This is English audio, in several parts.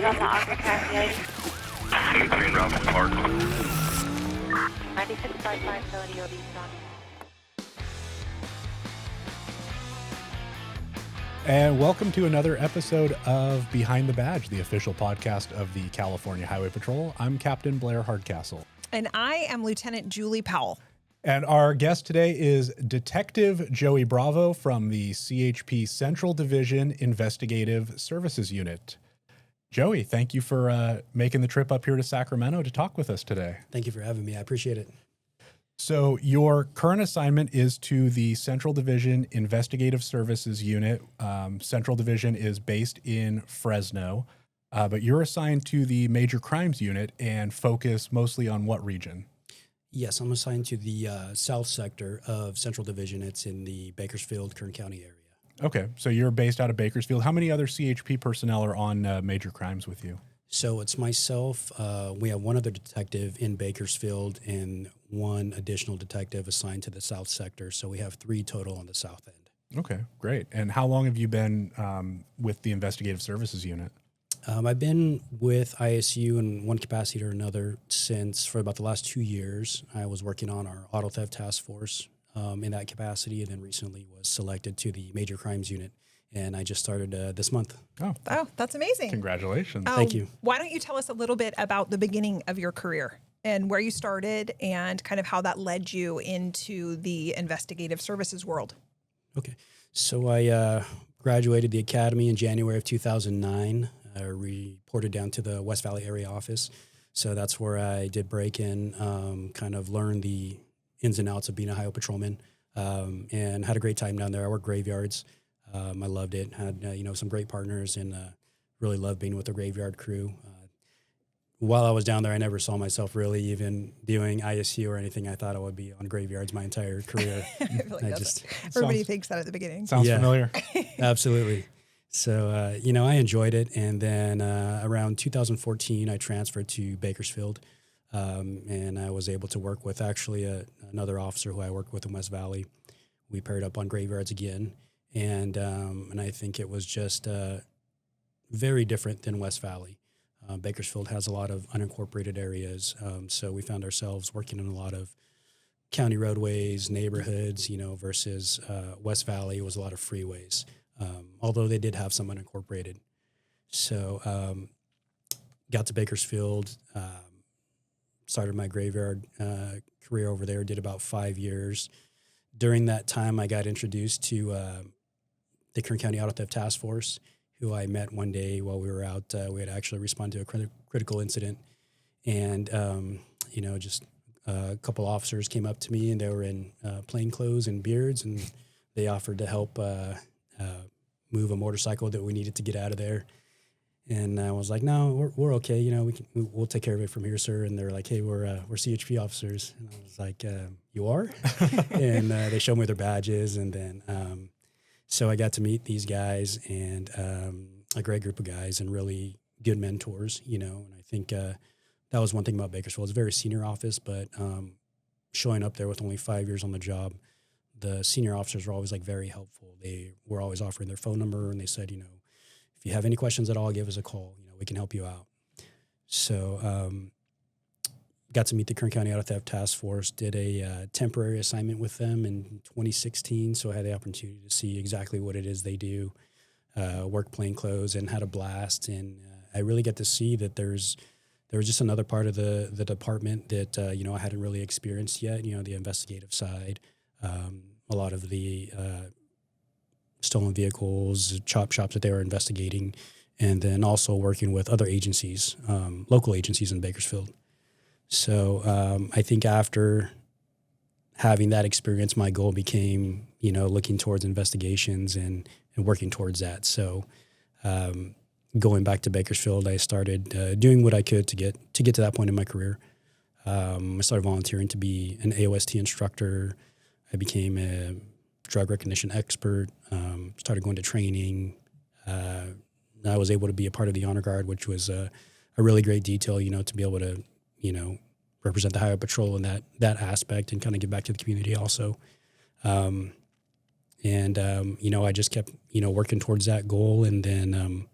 on the Albuquerque 80. Between Robin Park. 9655 Philadelphia Eastbound. And welcome to another episode of Behind the Badge, the official podcast of the California Highway Patrol. I'm Captain Blair Hardcastle. And I am Lieutenant Julie Powell. And our guest today is Detective Joey Bravo from the CHP Central Division Investigative Services Unit. Joey, thank you for making the trip up here to Sacramento to talk with us today. Thank you for having me. I appreciate it. So your current assignment is to the Central Division Investigative Services Unit. Central Division is based in Fresno, but you're assigned to the Major Crimes Unit and focus mostly on what region? Yes, I'm assigned to the south sector of Central Division. It's in the Bakersfield, Kern County area. Okay, so you're based out of Bakersfield. How many other CHP personnel are on Major Crimes with you? So it's myself. We have one other detective in Bakersfield and one additional detective assigned to the south sector. So we have 3 total on the south end. Okay, great. And how long have you been with the Investigative Services Unit? I've been with ISU in one capacity or another for about the last 2 years. I was working on our auto theft task force in that capacity, and then recently was selected to the Major Crimes Unit. And I just started this month. Oh, that's amazing. Congratulations. Thank you. Why don't you tell us a little bit about the beginning of your career and where you started and kind of how that led you into the investigative services world? Okay. So I graduated the academy in January of 2009. I reported down to the West Valley area office. So that's where I did break in, kind of learn the ins and outs of being a highway patrolman, and had a great time down there. I worked graveyards. I loved it. Had some great partners, and really loved being with the graveyard crew. While I was down there, I never saw myself really even doing ISU or anything. I thought I would be on graveyards my entire career. Everybody thinks that at the beginning. Sounds familiar. Absolutely. So, I enjoyed it. And then around 2014, I transferred to Bakersfield, and I was able to work with actually another officer who I worked with in West Valley. We paired up on graveyards again. And I think it was just very different than West Valley. Bakersfield has a lot of unincorporated areas, so we found ourselves working in a lot of county roadways, neighborhoods, versus West Valley was a lot of freeways, although they did have some unincorporated. So got to Bakersfield, started my graveyard career over there, did about 5 years. During that time, I got introduced to the Kern County Auto Theft Task Force, who I met one day while we were out. We had actually responded to a critical incident. And, just a couple officers came up to me, and they were in plain clothes and beards, and they offered to help move a motorcycle that we needed to get out of there. And I was like, no, we're okay. We'll take care of it from here, sir. And they're like, hey, we're CHP officers. And I was like, you are? And they showed me their badges. And then, so I got to meet these guys and a great group of guys and really good mentors, and I think that was one thing about Bakersfield. It's a very senior office, but showing up there with only 5 years on the job, the senior officers were always very helpful. They were always offering their phone number, and they said, if you have any questions at all, give us a call. We can help you out. So got to meet the Kern County Auto Theft Task Force, did a temporary assignment with them in 2016. So I had the opportunity to see exactly what it is they do, work plain clothes, and had a blast. And I really get to see that there was just another part of the department that, I hadn't really experienced yet, the investigative side, a lot of the stolen vehicles, chop shops that they were investigating, and then also working with other agencies, local agencies in Bakersfield. So I think after having that experience, my goal became, looking towards investigations and working towards that. So going back to Bakersfield, I started doing what I could to get to that point in my career. I started volunteering to be an AOST instructor. I became a drug recognition expert, started going to training. I was able to be a part of the Honor Guard, which was a really great detail, to be able to, represent the Highway Patrol in that aspect and kind of give back to the community also. I just kept, working towards that goal. And then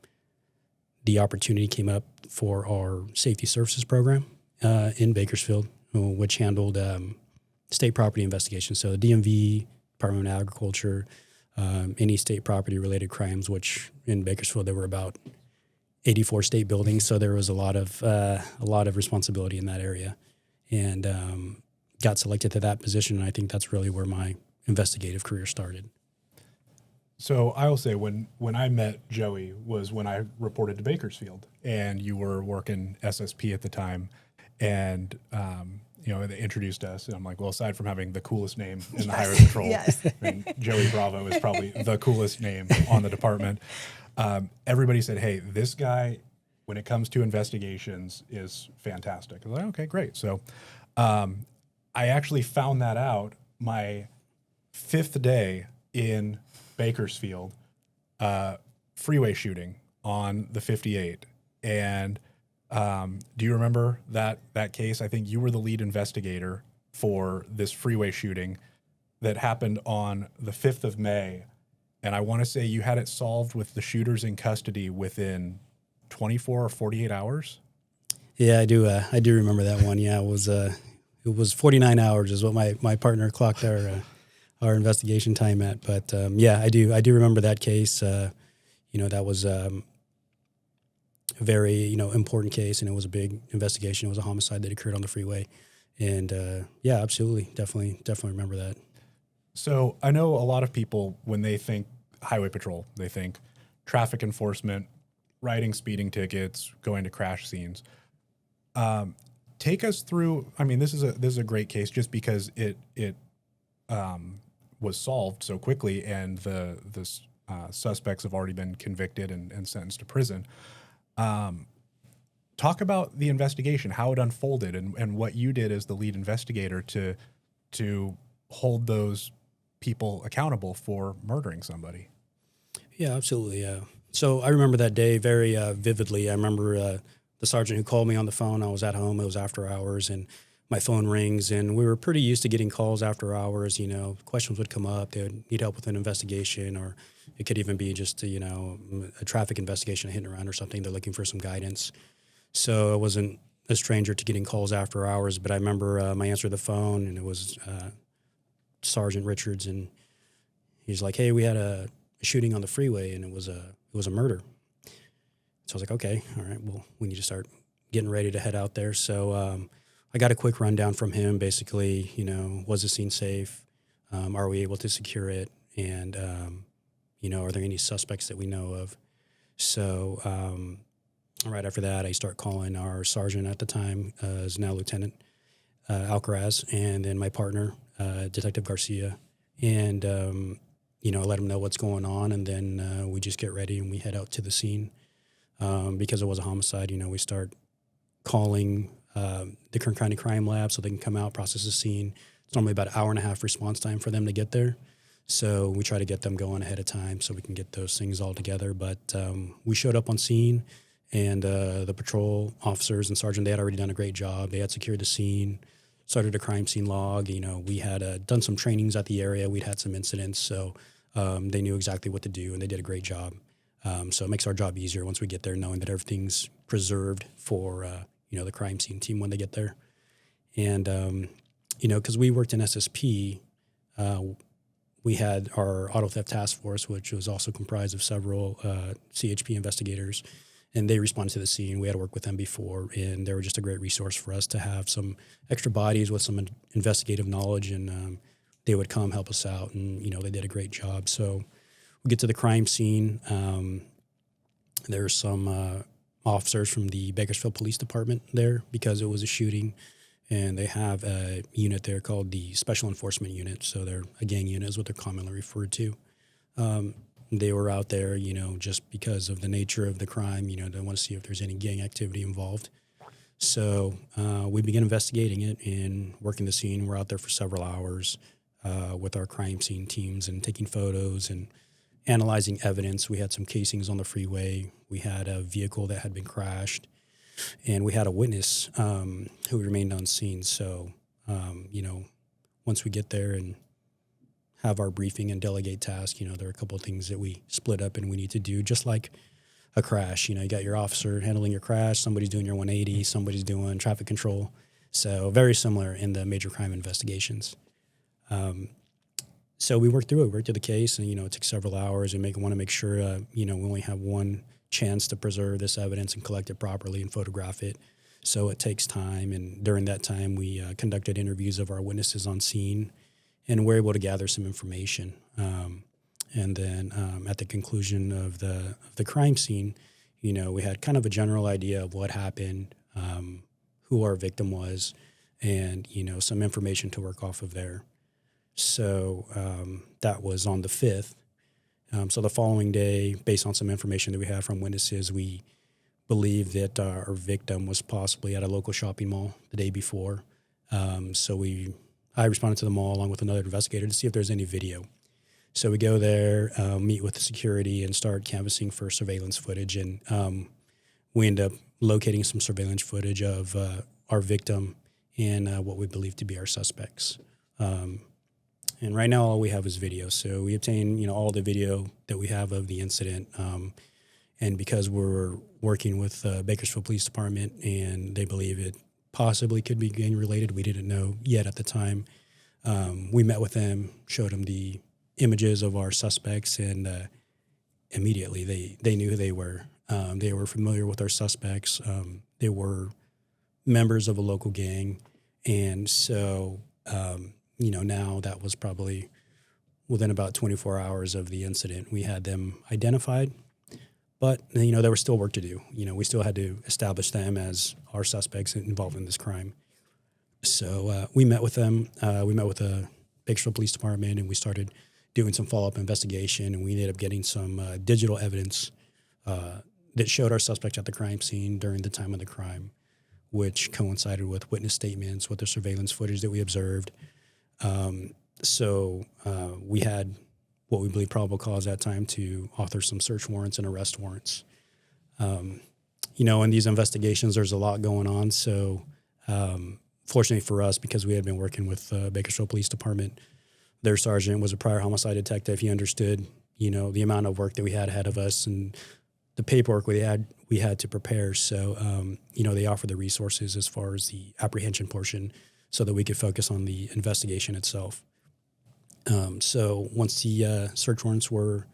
the opportunity came up for our safety services program in Bakersfield, which handled state property investigations. So the DMV, Department of Agriculture, any state property related crimes, which in Bakersfield there were about 84 state buildings, so there was a lot of responsibility in that area, and got selected to that position. And I think that's really where my investigative career started. So I will say when I met Joey was when I reported to Bakersfield, and you were working SSP at the time, and they introduced us, and I'm like, well, aside from having the coolest name in the highway patrol, Yes. I mean, Joey Bravo is probably the coolest name on the department. Everybody said, hey, this guy, when it comes to investigations, is fantastic. I was like, okay, great. So I actually found that out my 5th day in Bakersfield, freeway shooting on the 58. And do you remember that case? I think you were the lead investigator for this freeway shooting that happened on the 5th of May. And I want to say you had it solved with the shooters in custody within 24 or 48 hours. Yeah, I do. I do remember that one. Yeah, it was 49 hours is what my partner clocked our investigation time at. But yeah, I do remember that case. That was a very important case, and it was a big investigation. It was a homicide that occurred on the freeway, and yeah, absolutely, definitely remember that. So I know a lot of people, when they think highway patrol, they think traffic enforcement, writing speeding tickets, going to crash scenes. Take us through. I mean, this is a great case just because it was solved so quickly, and the suspects have already been convicted and sentenced to prison. Talk about the investigation, how it unfolded, and what you did as the lead investigator to hold those people accountable for murdering somebody. Yeah, absolutely. So I remember that day very vividly. I remember the sergeant who called me on the phone. I was at home. It was after hours, and my phone rings, and we were pretty used to getting calls after hours. Questions would come up. They would need help with an investigation, or it could even be just a traffic investigation, a hit and run or something. They're looking for some guidance. So I wasn't a stranger to getting calls after hours, but I remember I answered the phone, and it was Sergeant Richards, and he's like, "Hey, we had a shooting on the freeway, and it was a murder." So I was like, "Okay, all right, well, we need to start getting ready to head out there." So I got a quick rundown from him. Basically, was the scene safe? Are we able to secure it? And are there any suspects that we know of? So right after that, I start calling our sergeant at the time, is now Lieutenant Alcaraz, and then my partner, Detective Garcia, and I let him know what's going on, and then we just get ready and we head out to the scene. Because it was a homicide, we start calling the Kern County Crime Lab so they can come out, process the scene. It's normally about an hour and a half response time for them to get there. So we try to get them going ahead of time so we can get those things all together. But we showed up on scene, and the patrol officers and sergeant, they had already done a great job. They had secured the scene, started a crime scene log. We had done some trainings at the area. We'd had some incidents, so they knew exactly what to do, and they did a great job. So it makes our job easier once we get there, knowing that everything's preserved for the crime scene team when they get there. And because we worked in SSP, we had our auto theft task force, which was also comprised of several CHP investigators, and they responded to the scene. We had worked with them before, and they were just a great resource for us to have some extra bodies with some investigative knowledge, and they would come help us out, and they did a great job. So we get to the crime scene. There's some officers from the Bakersfield Police Department there because it was a shooting, and they have a unit there called the Special Enforcement Unit. So they're a gang unit is what they're commonly referred to. They were out there, just because of the nature of the crime, they want to see if there's any gang activity involved. So we began investigating it and working the scene. We're out there for several hours with our crime scene teams and taking photos and analyzing evidence. We had some casings on the freeway. We had a vehicle that had been crashed, and we had a witness who remained on scene. So, once we get there and have our briefing and delegate tasks, there are a couple of things that we split up and we need to do, just like a crash. You got your officer handling your crash, somebody's doing your 180, somebody's doing traffic control. So very similar in the major crime investigations. So we worked through the case, and, it took several hours. We want to make sure, we only have one chance to preserve this evidence and collect it properly and photograph it. So it takes time. And during that time, we conducted interviews of our witnesses on scene, and we're able to gather some information. And then at the conclusion of the crime scene, we had kind of a general idea of what happened, who our victim was, and, some information to work off of there. So that was on the 5th. So the following day, based on some information that we had from witnesses, we believed that our victim was possibly at a local shopping mall the day before. So I responded to the mall along with another investigator to see if there's any video. So we go there, meet with the security, and start canvassing for surveillance footage. And we end up locating some surveillance footage of our victim and what we believe to be our suspects. And right now, all we have is video. So we obtain, all the video that we have of the incident. And because we're working with Bakersfield Police Department and they believe it possibly could be gang related, we didn't know yet at the time. We met with them, showed them the images of our suspects, and immediately they knew who they were. They were familiar with our suspects. They were members of a local gang. And so, now that was probably within about 24 hours of the incident, we had them identified. But, there was still work to do. We still had to establish them as our suspects involved in this crime. So we met with them. We met with the Bakersfield Police Department, and we started doing some follow-up investigation, and we ended up getting some digital evidence that showed our suspects at the crime scene during the time of the crime, which coincided with witness statements, with the surveillance footage that we observed. So we had what we believe probable cause at that time to author some search warrants and arrest warrants. In these investigations, there's a lot going on. So fortunately for us, because we had been working with Bakersfield Police Department, their sergeant was a prior homicide detective. He understood, the amount of work that we had ahead of us and the paperwork we had to prepare. So, they offered the resources as far as the apprehension portion so that we could focus on the investigation itself. So once the search warrants were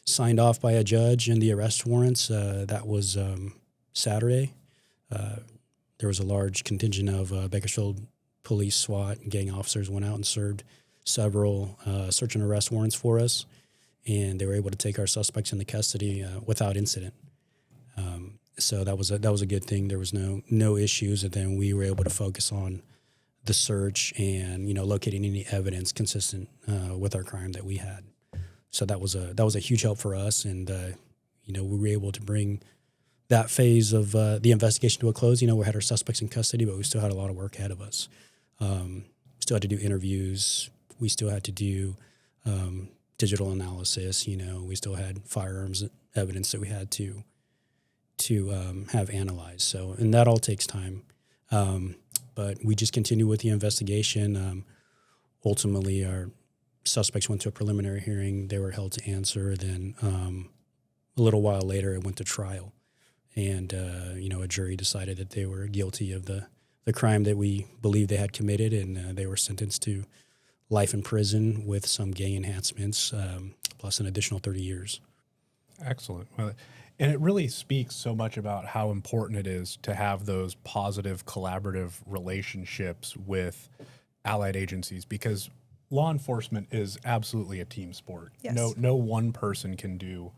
signed off by a judge and the arrest warrants, that was Saturday. There was a large contingent of Bakersfield police, SWAT, and gang officers went out and served several search and arrest warrants for us, and they were able to take our suspects into custody without incident. So that was a good thing. There was no issues, and then we were able to focus on the search and locating any evidence consistent with our crime that we had. So that was a huge help for us, and we were able to bring that phase of the investigation to a close. We had our suspects in custody, but we still had a lot of work ahead of us. Still had to do interviews. We still had to do digital analysis. We still had firearms evidence that we had to have analyzed. So, and that all takes time. But we just continue with the investigation. Ultimately, our suspects went to a preliminary hearing. They were held to answer. Then a little while later, it went to trial. And, a jury decided that they were guilty of the crime that we believed they had committed, and they were sentenced to life in prison with some gang enhancements, plus an additional 30 years. Excellent. Well, and it really speaks so much about how important it is to have those positive collaborative relationships with allied agencies, because law enforcement is absolutely a team sport. Yes. No one person can do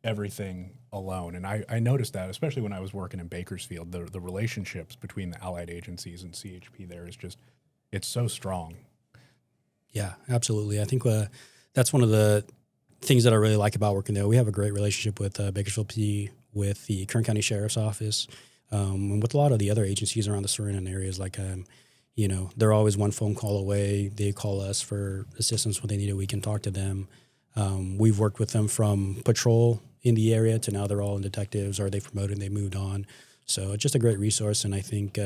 everything alone. And I noticed that, especially when I was working in Bakersfield, the relationships between the allied agencies and CHP there is just, it's so strong. Yeah, absolutely. I think that's one of the things that I really like about working there. We have a great relationship with Bakersfield PD, with the Kern County Sheriff's Office, and with a lot of the other agencies around the surrounding areas. Like, they're always one phone call away. They call us for assistance when they need it. We can talk to them. We've worked with them from patrol in the area to now they're all in detectives, or they promoted and they moved on. So it's just a great resource. And I think,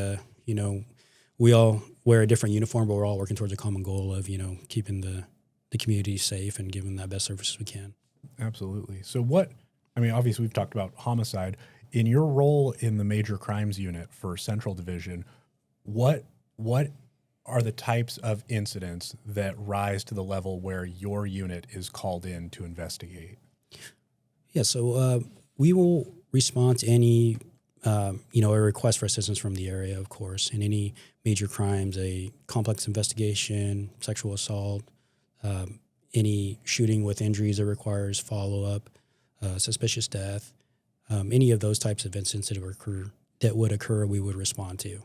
we all wear a different uniform, but we're all working towards a common goal of, keeping the community safe and giving them that best service we can. Absolutely. So what I mean, obviously we've talked about homicide. In your role in the major crimes unit for Central Division, what are the types of incidents that rise to the level where your unit is called in to investigate? Yeah, so we will respond to any, a request for assistance from the area, of course, in any major crimes, a complex investigation, sexual assault, any shooting with injuries that requires follow-up, suspicious death, any of those types of incidents that would occur, we would respond to.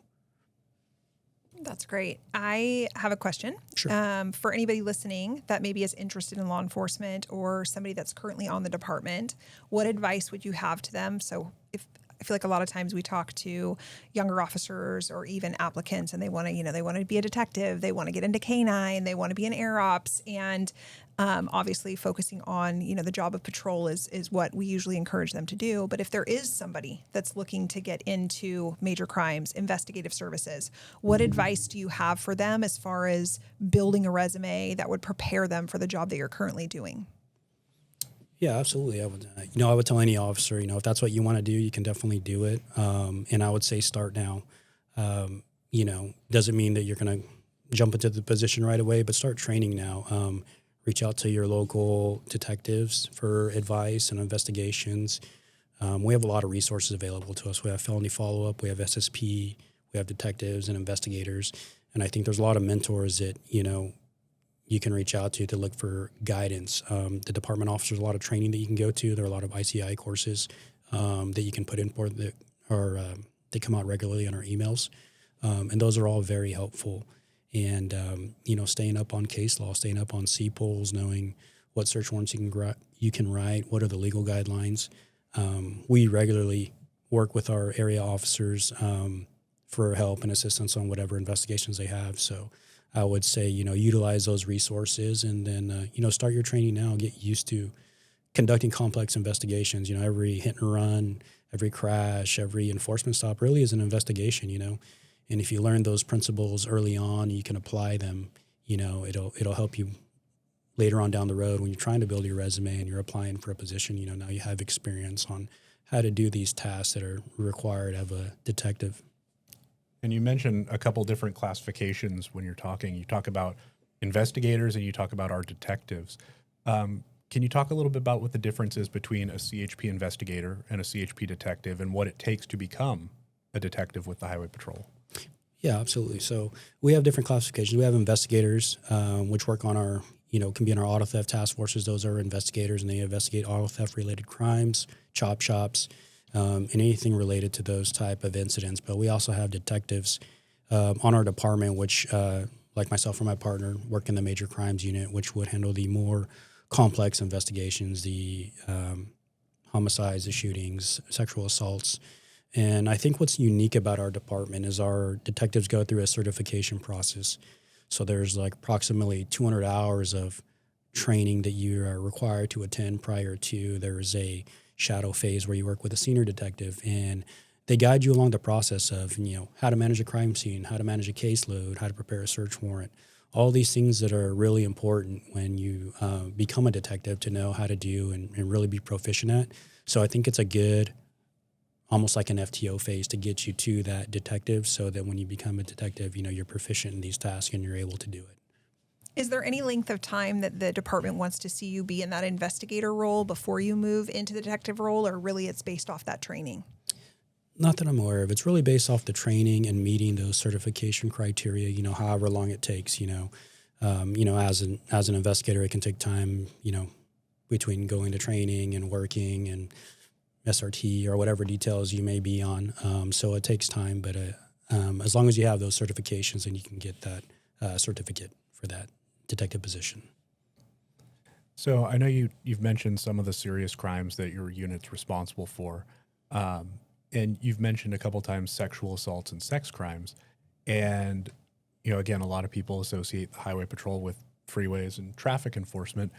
That's great. I have a question. Sure. For anybody listening that maybe is interested in law enforcement or somebody that's currently on the department, what advice would you have to them? So if I feel like a lot of times we talk to younger officers or even applicants and they want to, they want to be a detective, they want to get into K-9, they want to be in air ops, and obviously focusing on, the job of patrol is what we usually encourage them to do. But if there is somebody that's looking to get into major crimes, investigative services, what advice do you have for them as far as building a resume that would prepare them for the job that you're currently doing? Yeah, absolutely. I would tell any officer, if that's what you want to do, you can definitely do it. And I would say start now. Doesn't mean that you're going to jump into the position right away, but start training now. Reach out to your local detectives for advice and investigations. We have a lot of resources available to us. We have felony follow-up, we have SSP, we have detectives and investigators. And I think there's a lot of mentors that, you can reach out to look for guidance. The department officers, a lot of training that you can go to. There are a lot of ICI courses that you can put in for that they come out regularly on our emails. And those are all very helpful. And, staying up on case law, staying up on CPOLs, knowing what search warrants you can write, what are the legal guidelines. We regularly work with our area officers for help and assistance on whatever investigations they have. So I would say, utilize those resources and then, start your training now. Get used to conducting complex investigations. Every hit and run, every crash, every enforcement stop really is an investigation, And if you learn those principles early on, you can apply them, it'll help you later on down the road when you're trying to build your resume and you're applying for a position, now you have experience on how to do these tasks that are required of a detective. And you mentioned a couple different classifications when you're talking. You talk about investigators and you talk about our detectives. Can you talk a little bit about what the difference is between a CHP investigator and a CHP detective and what it takes to become a detective with the Highway Patrol? Yeah, absolutely. So we have different classifications. We have investigators, which work on our, can be in our auto theft task forces. Those are investigators, and they investigate auto theft related crimes, chop shops, and anything related to those type of incidents. But we also have detectives on our department, which, like myself and my partner, work in the major crimes unit, which would handle the more complex investigations, the homicides, the shootings, sexual assaults. And I think what's unique about our department is our detectives go through a certification process. So there's like approximately 200 hours of training that you are required to attend prior to. There's a shadow phase where you work with a senior detective, and they guide you along the process of, how to manage a crime scene, how to manage a caseload, how to prepare a search warrant, all these things that are really important when you become a detective to know how to do and really be proficient at. So I think it's a good, almost like an FTO phase to get you to that detective so that when you become a detective, you're proficient in these tasks and you're able to do it. Is there any length of time that the department wants to see you be in that investigator role before you move into the detective role, or really it's based off that training? Not that I'm aware of. It's really based off the training and meeting those certification criteria, however long it takes, as an investigator, it can take time, between going to training and working and SRT or whatever details you may be on. So it takes time, but as long as you have those certifications, then you can get that certificate for that detective position. So I know you've mentioned some of the serious crimes that your unit's responsible for. And you've mentioned a couple times sexual assaults and sex crimes. And, again, a lot of people associate the Highway Patrol with freeways and traffic enforcement.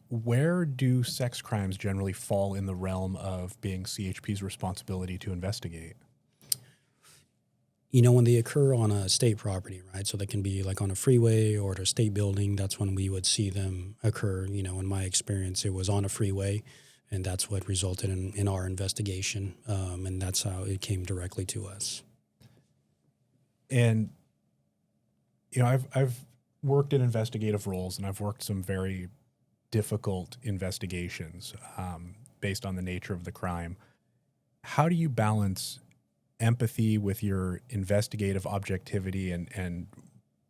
Where do sex crimes generally fall in the realm of being CHP's responsibility to investigate? When they occur on a state property, right? So they can be like on a freeway or at a state building. That's when we would see them occur. In my experience, it was on a freeway. And that's what resulted in our investigation. And that's how it came directly to us. And, I've worked in investigative roles, and I've worked some very difficult investigations based on the nature of the crime. How do you balance empathy with your investigative objectivity, and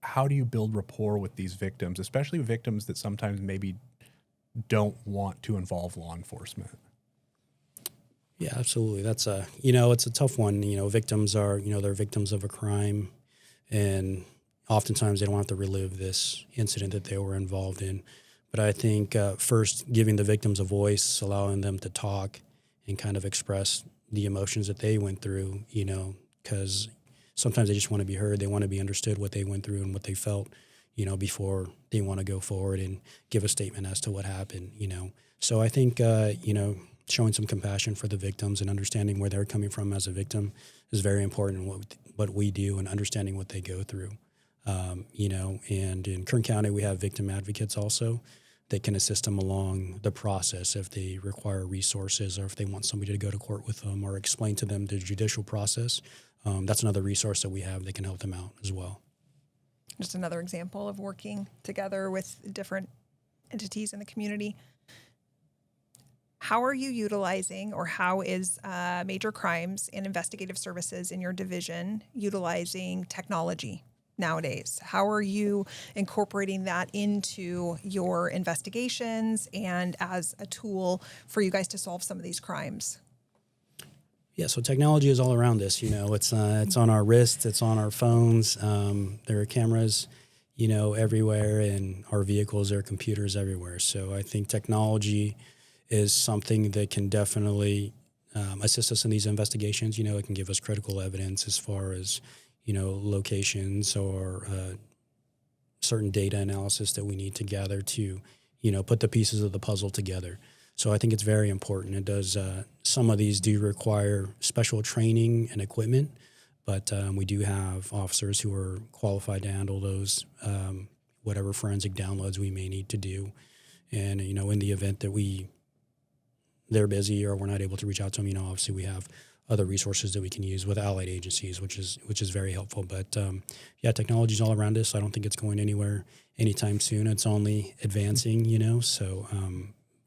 how do you build rapport with these victims, especially victims that sometimes maybe don't want to involve law enforcement? Yeah, absolutely. That's it's a tough one. Victims are, they're victims of a crime, and oftentimes they don't have to relive this incident that they were involved in. But I think first giving the victims a voice, allowing them to talk and kind of express the emotions that they went through, because sometimes they just want to be heard. They want to be understood what they went through and what they felt, before they want to go forward and give a statement as to what happened, So I think, showing some compassion for the victims and understanding where they're coming from as a victim is very important in what we do and understanding what they go through. And in Kern County, we have victim advocates also that can assist them along the process if they require resources or if they want somebody to go to court with them or explain to them the judicial process. That's another resource that we have that can help them out as well. Just another example of working together with different entities in the community. How are you utilizing, or how is major crimes and investigative services in your division utilizing technology nowadays? How are you incorporating that into your investigations and as a tool for you guys to solve some of these crimes? Yeah, so technology is all around us. It's on our wrists, it's on our phones. There are cameras, everywhere, and our vehicles, there are computers everywhere. So I think technology is something that can definitely assist us in these investigations. It can give us critical evidence as far as, locations or certain data analysis that we need to gather to, put the pieces of the puzzle together. So I think it's very important. It does. Some of these do require special training and equipment, but we do have officers who are qualified to handle those, whatever forensic downloads we may need to do. And, in the event that they're busy or we're not able to reach out to them, obviously we have other resources that we can use with allied agencies, which is very helpful. But technology is all around us. I don't think it's going anywhere anytime soon. It's only advancing, So,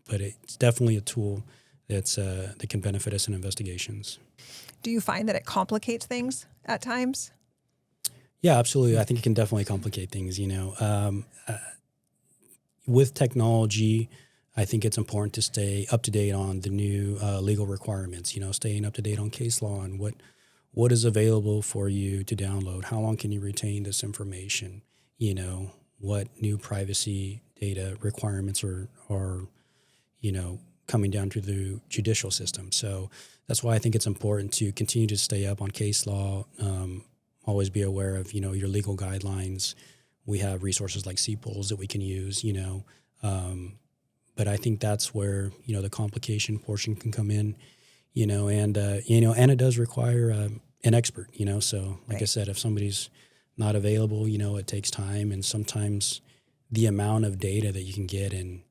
but it's definitely a tool that can benefit us in investigations. Do you find that it complicates things at times? Yeah, absolutely. I think it can definitely complicate things. With technology, I think it's important to stay up to date on the new legal requirements, staying up to date on case law and what is available for you to download. How long can you retain this information? What new privacy data requirements are coming down through the judicial system. So that's why I think it's important to continue to stay up on case law, always be aware of, your legal guidelines. We have resources like CPOLs that we can use, but I think that's where, the complication portion can come in, and it does require an expert, so like Right. I said, if somebody's not available, it takes time, and sometimes the amount of data that you can get in,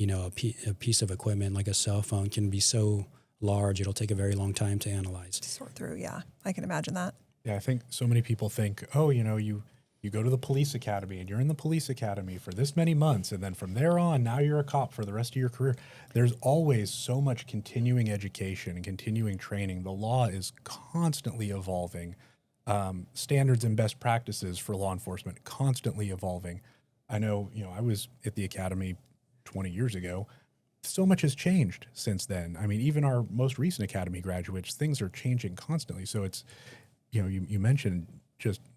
a piece of equipment like a cell phone can be so large, it'll take a very long time to analyze. To sort through, yeah. I can imagine that. Yeah, I think so many people think, you go to the police academy and you're in the police academy for this many months, and then from there on, now you're a cop for the rest of your career. There's always so much continuing education and continuing training. The law is constantly evolving. Standards and best practices for law enforcement constantly evolving. I know, I was at the academy 20 years ago. So much has changed since then. I mean, even our most recent academy graduates, things are changing constantly. So it's, you mentioned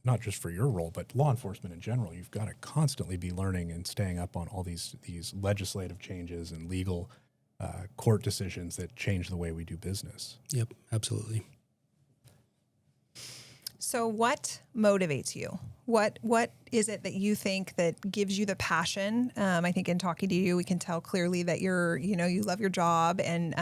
not just for your role, but law enforcement in general, you've got to constantly be learning and staying up on all these legislative changes and legal court decisions that change the way we do business. Yep, absolutely. So what motivates you? What is it that you think that gives you the passion? I think in talking to you, we can tell clearly that you love your job. And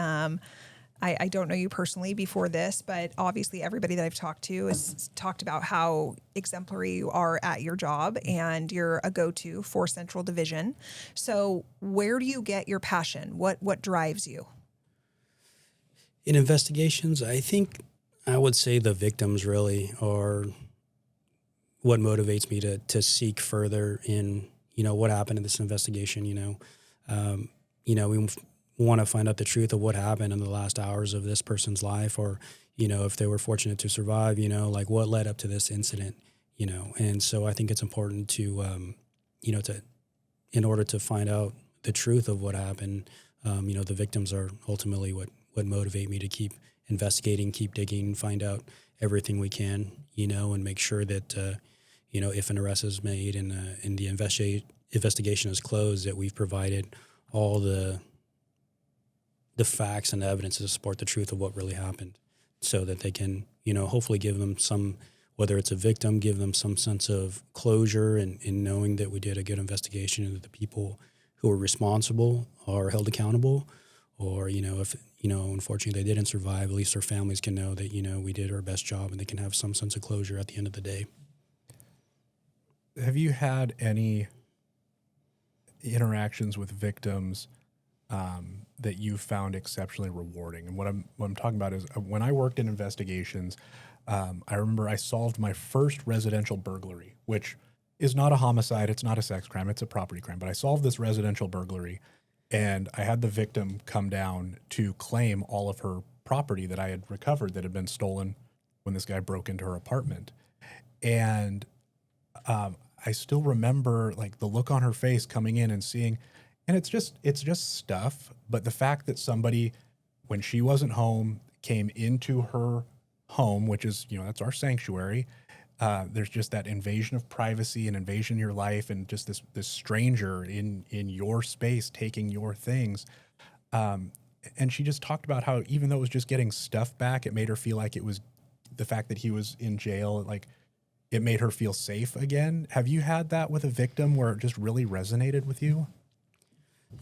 I don't know you personally before this, but obviously everybody that I've talked to has talked about how exemplary you are at your job and you're a go-to for Central Division. So where do you get your passion? What drives you? In investigations, I think I would say the victims really are what motivates me to seek further in, what happened in this investigation. We want to find out the truth of what happened in the last hours of this person's life, or, if they were fortunate to survive, like what led up to this incident, and so I think it's important to, in order to find out the truth of what happened, the victims are ultimately what motivate me to keep investigating, keep digging, find out everything we can, and make sure that, if an arrest is made and the investigation is closed, that we've provided all the facts and evidence to support the truth of what really happened, so that they can, hopefully give them some, whether it's a victim, give them some sense of closure and knowing that we did a good investigation and that the people who were responsible are held accountable, or, if, unfortunately they didn't survive, at least their families can know that, we did our best job and they can have some sense of closure at the end of the day. Have you had any interactions with victims that you found exceptionally rewarding? And what I'm talking about is when I worked in investigations, I remember I solved my first residential burglary, which is not a homicide. It's not a sex crime. It's a property crime. But I solved this residential burglary, and I had the victim come down to claim all of her property that I had recovered that had been stolen when this guy broke into her apartment. And I still remember like the look on her face coming in and seeing, and it's just stuff. But the fact that somebody, when she wasn't home, came into her home, which is, that's our sanctuary. There's just that invasion of privacy and invasion of your life, and just this stranger in your space taking your things. And she just talked about how even though it was just getting stuff back, it made her feel like it was the fact that he was in jail, like it made her feel safe again. Have you had that with a victim where it just really resonated with you?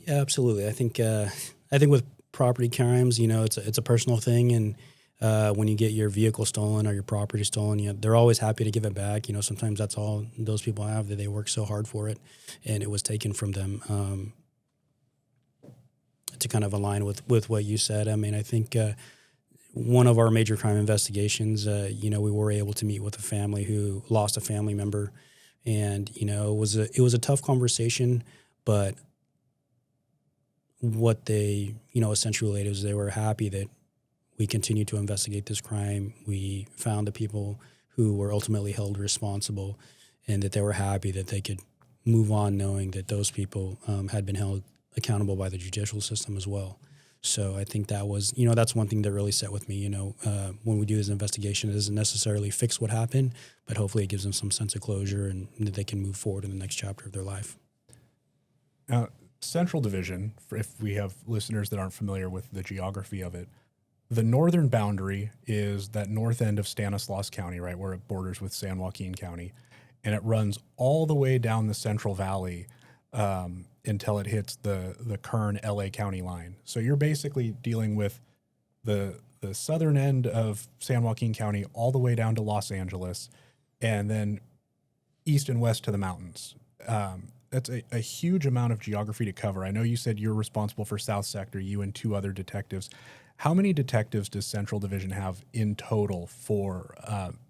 Yeah, absolutely. I think with property crimes, it's a personal thing, and when you get your vehicle stolen or your property stolen, they're always happy to give it back. Sometimes that's all those people have, that they work so hard for it, and it was taken from them. To kind of align with what you said, I mean, I think one of our major crime investigations, we were able to meet with a family who lost a family member, and it was a tough conversation, but what they essentially related is they were happy that we continued to investigate this crime. We found the people who were ultimately held responsible, and that they were happy that they could move on knowing that those people had been held accountable by the judicial system as well. So I think that was, that's one thing that really set with me. When we do this investigation, it doesn't necessarily fix what happened, but hopefully it gives them some sense of closure and that they can move forward in the next chapter of their life. Central Division, if we have listeners that aren't familiar with the geography of it, the northern boundary is that north end of Stanislaus County, right, where it borders with San Joaquin County, and it runs all the way down the Central Valley until it hits the Kern LA County line. So you're basically dealing with the southern end of San Joaquin County all the way down to Los Angeles, and then east and west to the mountains. That's a huge amount of geography to cover. I know you said you're responsible for South Sector, you and two other detectives. How many detectives does Central Division have in total for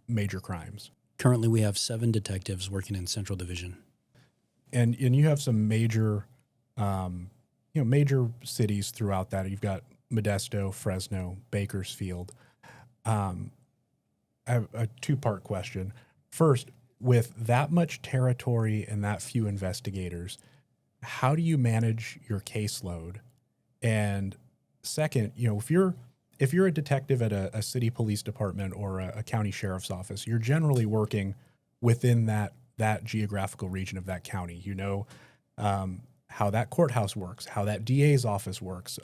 major crimes? Currently, we have 7 detectives working in Central Division. And you have some major, major cities throughout that. You've got Modesto, Fresno, Bakersfield. I have a 2-part question. First, with that much territory and that few investigators, how do you manage your caseload? And second, if you're a detective at a city police department or a county sheriff's office, you're generally working within that geographical region of that county. How that courthouse works, how that DA's office works,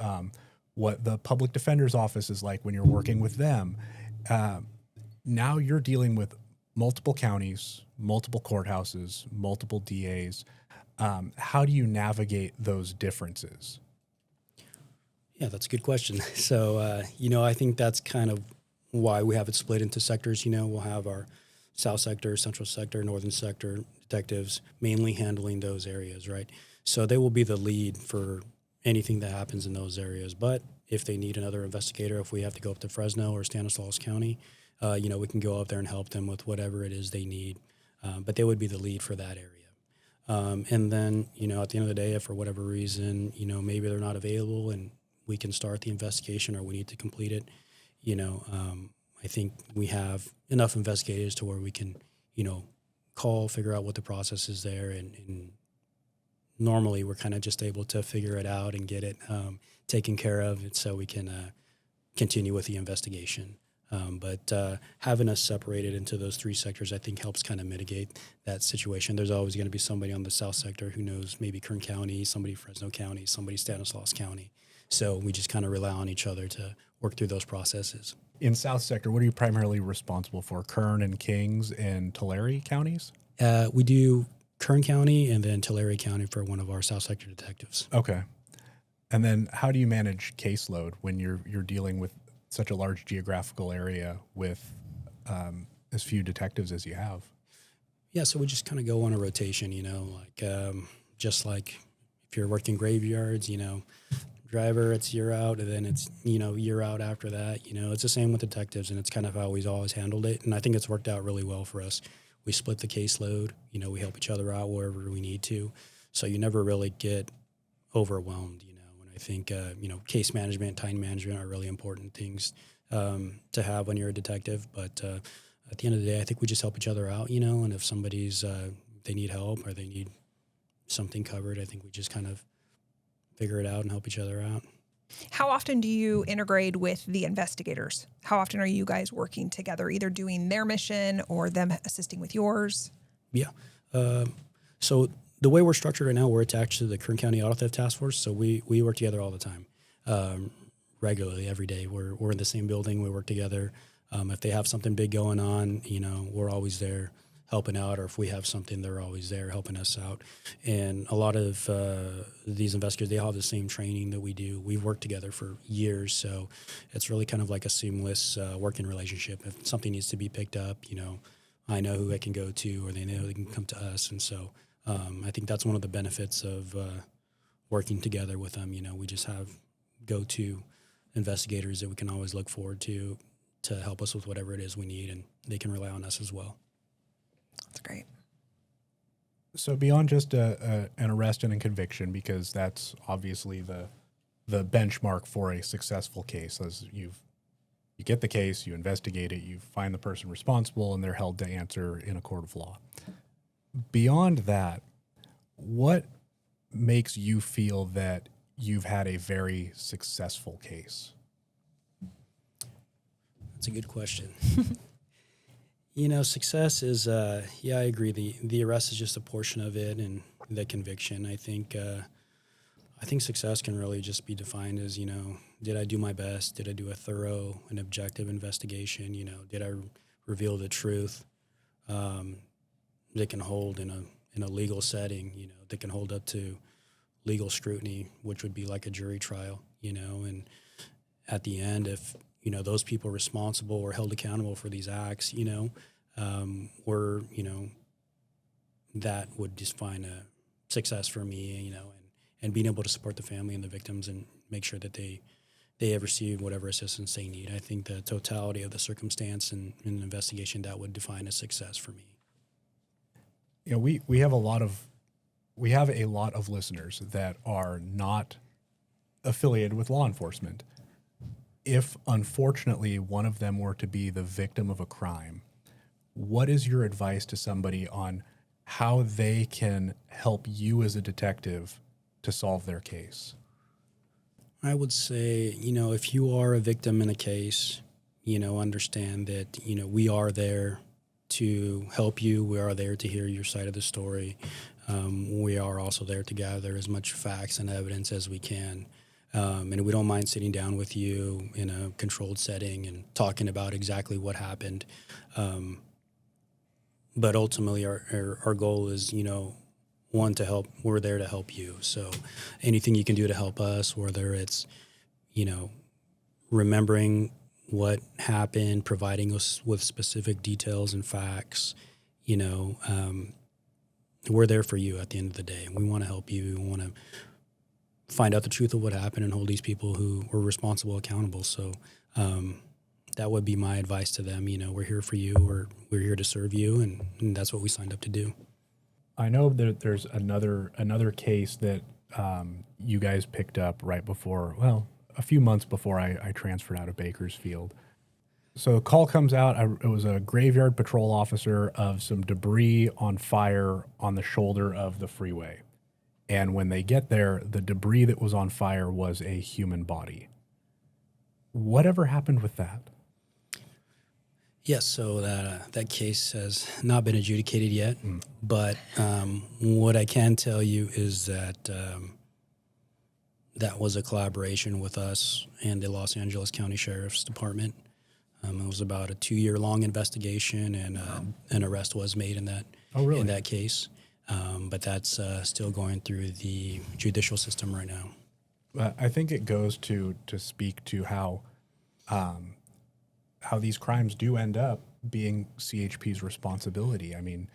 what the public defender's office is like when you're working with them. Now you're dealing with multiple counties, multiple courthouses, multiple DAs. How do you navigate those differences? Yeah, that's a good question. So, I think that's kind of why we have it split into sectors. We'll have our South Sector, Central Sector, Northern Sector detectives mainly handling those areas, right? So they will be the lead for anything that happens in those areas. But if they need another investigator, if we have to go up to Fresno or Stanislaus County, we can go up there and help them with whatever it is they need. But they would be the lead for that area. And then, at the end of the day, if for whatever reason, maybe they're not available and we can start the investigation or we need to complete it, I think we have enough investigators to where we can, call, figure out what the process is there. And normally we're kind of just able to figure it out and get it taken care of so we can continue with the investigation. But having us separated into those three sectors, I think, helps kind of mitigate that situation. There's always going to be somebody on the south sector who knows maybe Kern County, somebody Fresno County, somebody Stanislaus County. So we just kind of rely on each other to work through those processes. In South Sector, what are you primarily responsible for? Kern and Kings and Tulare counties? We do Kern County and then Tulare County for one of our South Sector detectives. Okay. And then how do you manage caseload when you're dealing with such a large geographical area with as few detectives as you have? Yeah, so we just kind of go on a rotation, just like if you're working graveyards, driver, it's you're out, and then it's, you're out after that. It's the same with detectives, and it's kind of how we've always handled it. And I think it's worked out really well for us. We split the caseload, we help each other out wherever we need to. So you never really get overwhelmed, and I think, case management, time management are really important things to have when you're a detective. But at the end of the day, I think we just help each other out, and if somebody's, they need help or they need something covered, I think we just kind of figure it out and help each other out. How often do you integrate with the investigators? How often are you guys working together, either doing their mission or them assisting with yours? Yeah. So the way we're structured right now, we're attached to the Kern County Auto Theft Task Force. So we work together all the time, regularly, every day. We're in the same building. We work together. If they have something big going on, we're always there helping out, or if we have something, they're always there helping us out. And a lot of these investigators, they all have the same training that we do. We've worked together for years, so it's really kind of like a seamless working relationship. If something needs to be picked up, I know who I can go to, or they know they can come to us. And so I think that's one of the benefits of working together with them. We just have go-to investigators that we can always look forward to help us with whatever it is we need, and they can rely on us as well. That's great. So beyond just an arrest and a conviction, because that's obviously the benchmark for a successful case, as you get the case, you investigate it, you find the person responsible, and they're held to answer in a court of law. Beyond that, what makes you feel that you've had a very successful case? That's a good question. Success is, I agree. The arrest is just a portion of it, and the conviction. I think success can really just be defined as, did I do my best? Did I do a thorough and objective investigation? Did I reveal the truth that can hold in a legal setting? That can hold up to legal scrutiny, which would be like a jury trial. And at the end, if those people responsible or held accountable for these acts, were, that would define a success for me, and being able to support the family and the victims and make sure that they have received whatever assistance they need. I think the totality of the circumstance and an investigation, that would define a success for me. We have a lot of listeners that are not affiliated with law enforcement. If, unfortunately, one of them were to be the victim of a crime, what is your advice to somebody on how they can help you as a detective to solve their case? I would say, if you are a victim in a case, understand that, we are there to help you. We are there to hear your side of the story. We are also there to gather as much facts and evidence as we can. And we don't mind sitting down with you in a controlled setting and talking about exactly what happened. But ultimately, our goal is, one, to help. We're there to help you. So anything you can do to help us, whether it's, remembering what happened, providing us with specific details and facts, we're there for you at the end of the day. We want to help you. We want to find out the truth of what happened and hold these people who were responsible accountable. So that would be my advice to them. We're here for you. We're here to serve you, and that's what we signed up to do. I know that there's another case that you guys picked up right before, a few months before I transferred out of Bakersfield. So a call comes out. It was a graveyard patrol officer of some debris on fire on the shoulder of the freeway. And when they get there, the debris that was on fire was a human body. Whatever happened with that? Yes, so that case has not been adjudicated yet, but what I can tell you is that that was a collaboration with us and the Los Angeles County Sheriff's Department. It was about a 2-year-long investigation, and an arrest was made in that case. But that's still going through the judicial system right now. I think it goes to speak to how these crimes do end up being CHP's responsibility. I mean,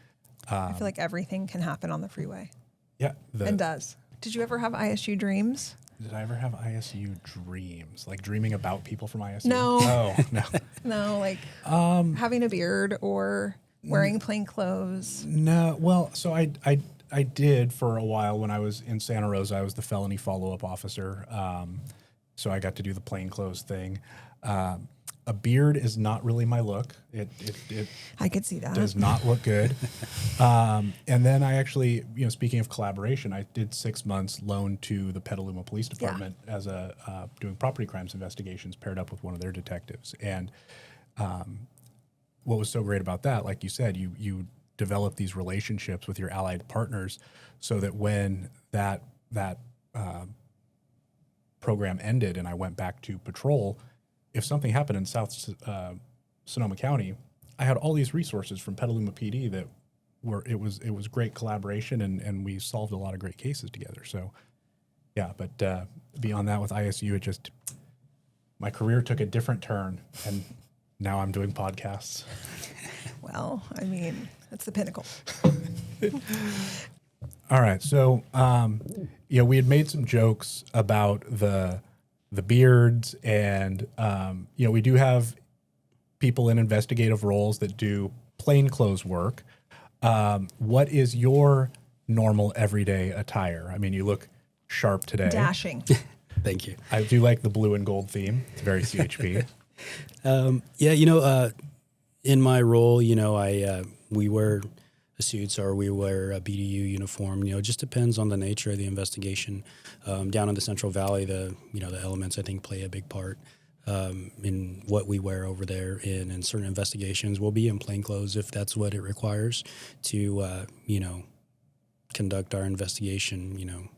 I feel like everything can happen on the freeway. Yeah. And does. Did you ever have ISU dreams? Did I ever have ISU dreams? Like dreaming about people from ISU? No. Oh, no. No, like having a beard or wearing plain clothes? No. Well, so I did for a while when I was in Santa Rosa. I was the felony follow-up officer. So I got to do the plainclothes thing. A beard is not really my look. It I could see that. does not look good. And then I actually, speaking of collaboration, I did 6 months loaned to the Petaluma Police Department as doing property crimes investigations, paired up with one of their detectives. And what was so great about that, like you said, you develop these relationships with your allied partners, so that when that program ended and I went back to patrol, if something happened in South Sonoma County, I had all these resources from Petaluma PD that it was great collaboration, and we solved a lot of great cases together. So, yeah, but beyond that with ISU, my career took a different turn, and now I'm doing podcasts. Well, I mean, that's the pinnacle. All right, so we had made some jokes about the beards, and we do have people in investigative roles that do plainclothes work. What is your normal everyday attire? I mean, you look sharp today. Dashing. Thank you. I do like the blue and gold theme. It's very CHP. In my role, we wear suits or we wear a BDU uniform. It just depends on the nature of the investigation. Down in the Central Valley, the elements I think play a big part in what we wear over there. In certain investigations, we'll be in plainclothes if that's what it requires to conduct our investigation.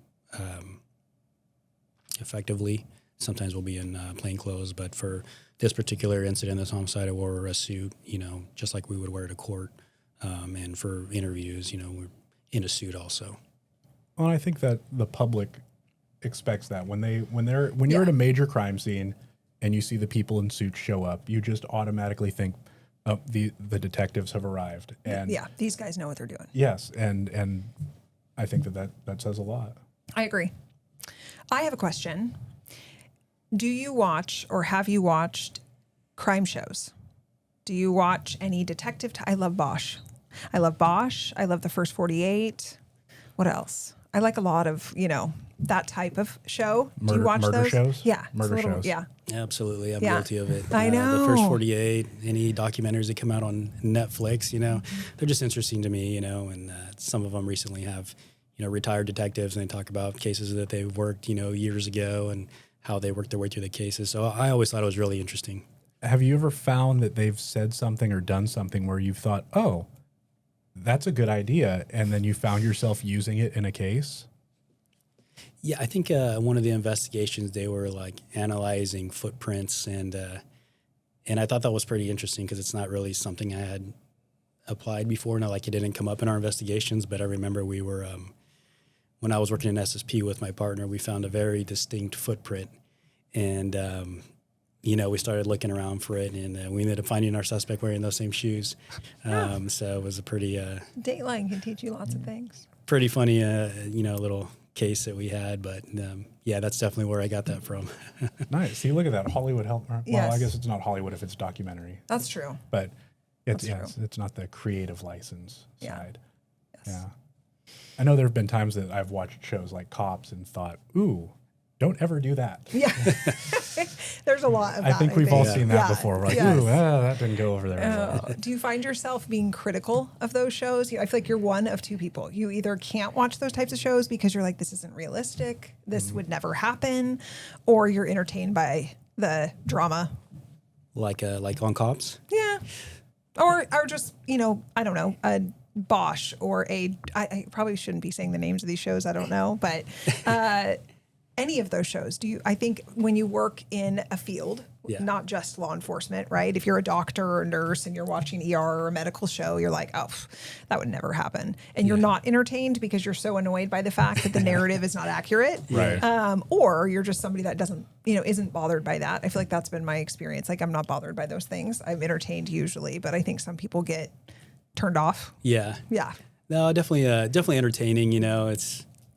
Effectively. Sometimes we'll be in plainclothes, but for this particular incident, this homicide, I wore a suit. Just like we would wear to court. And for interviews, we're in a suit also. Well, I think that the public expects that when you're at a major crime scene and you see the people in suits show up, you just automatically think, oh, the detectives have arrived. And these guys know what they're doing. Yes, and I think that says a lot. I agree. I have a question. Do you watch or have you watched crime shows? Do you watch any detective? I love Bosch. I love the First 48. What else? I like a lot of, that type of show. Do you watch murder those? shows? Yeah. Murder shows. Yeah. Absolutely. I'm guilty of it. I know. The First 48, any documentaries that come out on Netflix, they're just interesting to me, and some of them recently have, retired detectives, and they talk about cases that they've worked, years ago and how they worked their way through the cases. So I always thought it was really interesting. Have you ever found that they've said something or done something where you've thought, oh, that's a good idea, and then you found yourself using it in a case? Yeah, I think one of the investigations, they were like analyzing footprints, and I thought that was pretty interesting because it's not really something I had applied before. Not like it didn't come up in our investigations, but I remember we were, when I was working in SSP with my partner, we found a very distinct footprint, and we started looking around for it, and we ended up finding our suspect wearing those same shoes. So it was a pretty Dateline can teach you lots of things. pretty funny, little case that we had. But yeah, that's definitely where I got that from. Nice. See, look at that Hollywood help. Well, Yes. I guess it's not Hollywood if it's documentary, That's true. but it's That's true. it's not the creative license Yeah. side. Yes. Yeah. I know there have been times that I've watched shows like Cops and thought, ooh, don't ever do that. Yeah. There's a lot of that. I think we've all seen that Yeah. before. We're like, Yes. ooh, that didn't go over there. well. Do you find yourself being critical of those shows? I feel like you're one of two people. You either can't watch those types of shows because you're like, this isn't realistic, this would never happen, or you're entertained by the drama. Like on Cops. Yeah. Or just, I don't know, a Bosch or I probably shouldn't be saying the names of these shows. I don't know. But any of those shows, I think when you work in a field, Yeah. not just law enforcement, right? If you're a doctor or a nurse and you're watching ER or a medical show, you're like, oh, that would never happen. And you're not entertained because you're so annoyed by the fact that the narrative is not accurate. Right. Or you're just somebody that doesn't, isn't bothered by that. I feel like that's been my experience. Like I'm not bothered by those things. I'm entertained usually, but I think some people get turned off. Yeah. Yeah. No, definitely entertaining.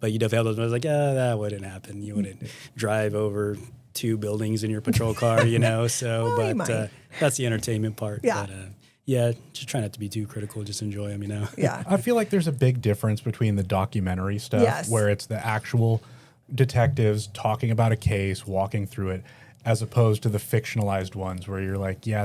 But you definitely have those ones like, that wouldn't happen. You wouldn't drive over 2 buildings in your patrol car, So, Well, you but might. that's the entertainment part. Yeah. But, yeah, just try not to be too critical. Just enjoy them, Yeah. I feel like there's a big difference between the documentary stuff, Yes. where it's the actual detectives talking about a case, walking through it, as opposed to the fictionalized ones where you're like, yeah,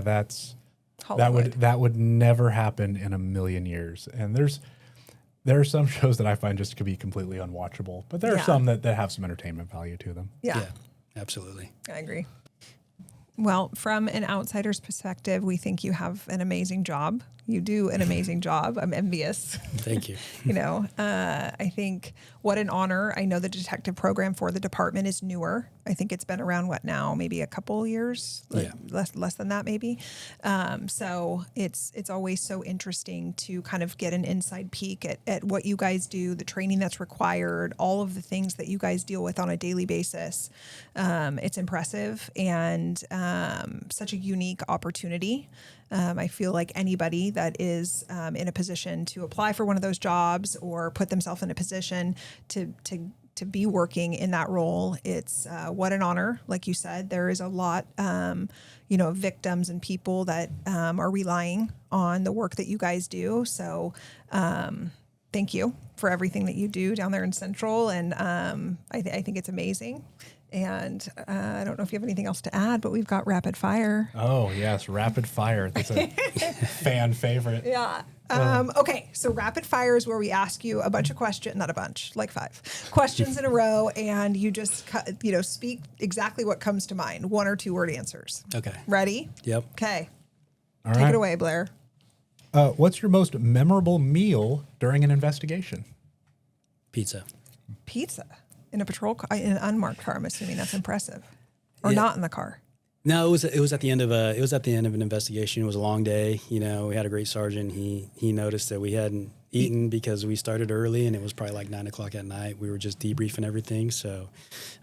Hollywood. that would never happen in a million years. And there are some shows that I find just could be completely unwatchable, but there are Yeah. some that have some entertainment value to them. Yeah. Absolutely. I agree. Well, from an outsider's perspective, we think you have an amazing job. You do an amazing job. I'm envious. Thank you. I think what an honor. I know the detective program for the department is newer. I think it's been around maybe a couple years, Yeah. less than that maybe. So it's always so interesting to kind of get an inside peek at what you guys do, the training that's required, all of the things that you guys deal with on a daily basis. It's impressive and such a unique opportunity. I feel like anybody that is in a position to apply for one of those jobs or put themselves in a position to be working in that role, it's what an honor. Like you said, there is a lot, of victims and people that are relying on the work that you guys do. So thank you for everything that you do down there in Central. And I think it's amazing. And I don't know if you have anything else to add, but we've got rapid fire. Oh, yes, rapid fire. That's a fan favorite. Yeah. Okay. So rapid fire is where we ask you a bunch of questions, not a bunch, like 5 questions in a row. And you just, speak exactly what comes to mind. 1 or 2 word answers. Okay. Ready? Yep. Okay. All Take right. it away, Blair. What's your most memorable meal during an investigation? Pizza. Pizza in a patrol car, in an unmarked car. I'm assuming that's impressive. Or Yeah. not in the car. No, it was at the end of an investigation. It was a long day. We had a great sergeant. He noticed that we hadn't eaten because we started early, and it was probably like 9:00 at night. We were just debriefing everything. So,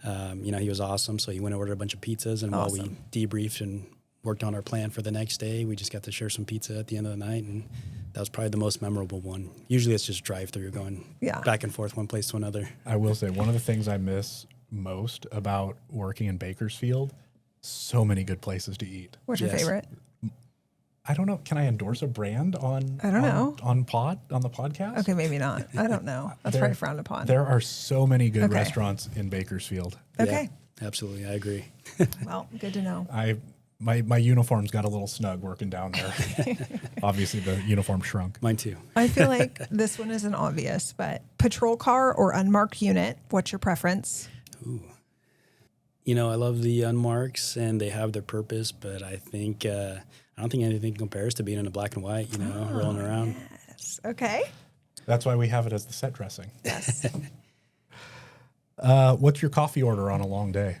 he was awesome. So he went and ordered a bunch of pizzas, and while we debriefed and worked on our plan for the next day, we just got to share some pizza at the end of the night, and that was probably the most memorable one. Usually it's just drive-through, going back and forth one place to another. I will say one of the things I miss most about working in Bakersfield, so many good places to eat. What's your Yes. favorite? I don't know. Can I endorse a brand on? I don't know. on the podcast. Okay, maybe not. I don't know. That's probably frowned upon. There are so many good Okay. restaurants in Bakersfield. Okay. Yeah, absolutely. I agree. Well, good to know. My uniform's got a little snug working down there. Obviously, the uniform shrunk. Mine too. I feel like this one isn't obvious, but patrol car or unmarked unit, what's your preference? I love the unmarks, and they have their purpose, but I think I don't think anything compares to being in a black and white, rolling around. Yes. Okay. That's why we have it as the set dressing. Yes. What's your coffee order on a long day?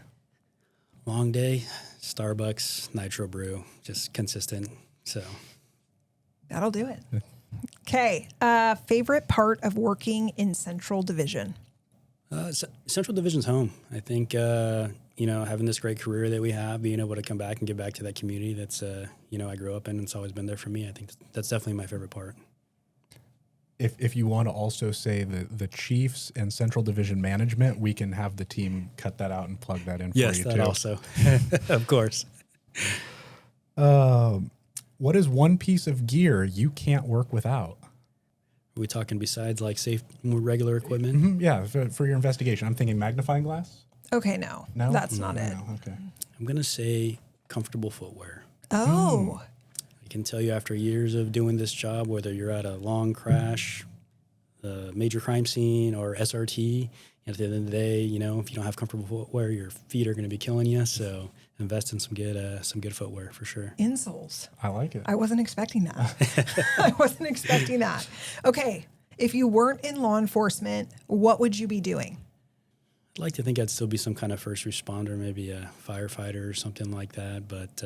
Long day, Starbucks, nitro brew, just consistent. So That'll do it. Okay. Favorite part of working in Central Division? Central Division's home. I think having this great career that we have, being able to come back and give back to that community that's I grew up in, and it's always been there for me. I think that's definitely my favorite part. if you want to also say the chiefs and Central Division management, we can have the team cut that out and plug that in for you Yes, that too. also, of course. What is one piece of gear you can't work without? Are we talking besides like safe, more regular equipment? Mhm, yeah, for your investigation. I'm thinking magnifying glass. Okay, no. No? That's not it. No, okay. I'm going to say comfortable footwear. Oh. I can tell you after years of doing this job, whether you're at a long crash, a major crime scene, or SRT, at the end of the day, you know, if you don't have comfortable footwear, your feet are going to be killing you. So invest in some good footwear for sure. Insoles. I like it. I wasn't expecting that. I wasn't expecting that. Okay. If you weren't in law enforcement, what would you be doing? I'd like to think I'd still be some kind of first responder, maybe a firefighter or something like that. But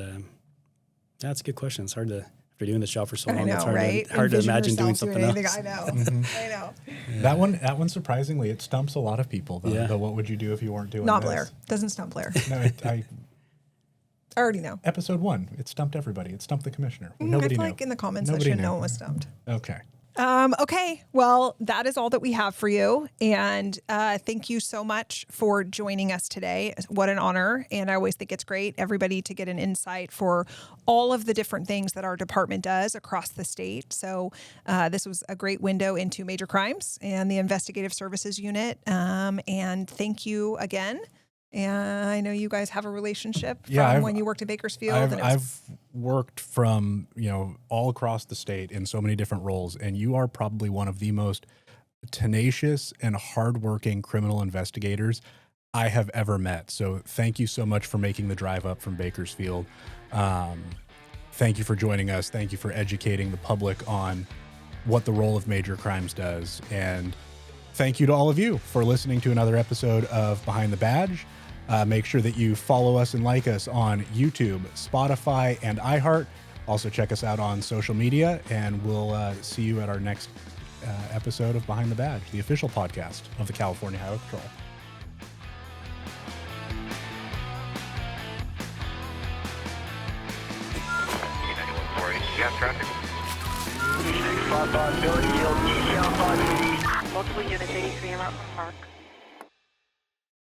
that's a good question. It's hard to, after doing this job for so long, I know, it's hard, right? hard to Envision imagine doing yourself something else. anything. I know. I know. That one surprisingly, it stumps a lot of people. Yeah. The what would you do if you weren't doing Not this? Blair. Doesn't stump Blair. No, I already know. episode 1, it stumped everybody. It stumped the commissioner. I Nobody feel knew. like in the comments Nobody section, knew. no one was stumped. Okay. Okay, well, that is all that we have for you. And thank you so much for joining us today. What an honor. And I always think it's great, everybody, to get an insight for all of the different things that our department does across the state. So this was a great window into major crimes and the investigative services unit. And thank you again. And I know you guys have a relationship from when you worked at Bakersfield. I've worked from, all across the state in so many different roles, and you are probably one of the most tenacious and hardworking criminal investigators I have ever met. So thank you so much for making the drive up from Bakersfield. Thank you for joining us. Thank you for educating the public on what the role of major crimes does. And thank you to all of you for listening to another episode of Behind the Badge. Make sure that you follow us and like us on YouTube, Spotify, and iHeart. Also check us out on social media, and we'll see you at our next episode of Behind the Badge, the official podcast of the California Highway Patrol. You got traffic? Multiple units, 83 and Rockland Park.